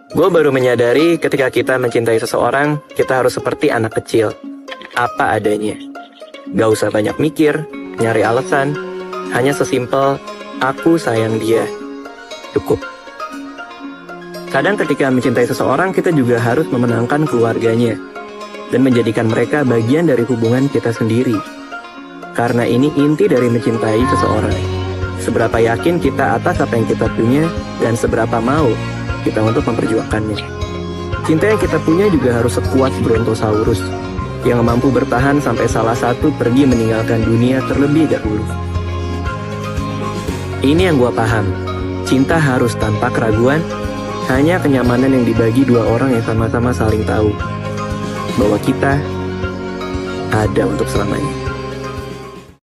Gue baru menyadari ketika kita mencintai seseorang, kita harus seperti anak kecil. Apa adanya. Gak usah banyak mikir, nyari alasan. Hanya sesimpel, aku sayang dia. Cukup. Kadang ketika mencintai seseorang, kita juga harus memenangkan keluarganya. Dan menjadikan mereka bagian dari hubungan kita sendiri. Karena ini inti dari mencintai seseorang. Seberapa yakin kita atas apa yang kita punya, dan seberapa mau kita untuk memperjuangkannya. Cinta yang kita punya juga harus sekuat Brontosaurus, yang mampu bertahan sampai salah satu pergi meninggalkan dunia terlebih dahulu. Ini yang gua paham, cinta harus tanpa keraguan, hanya kenyamanan yang dibagi dua orang yang sama-sama saling tahu bahwa kita ada untuk selamanya.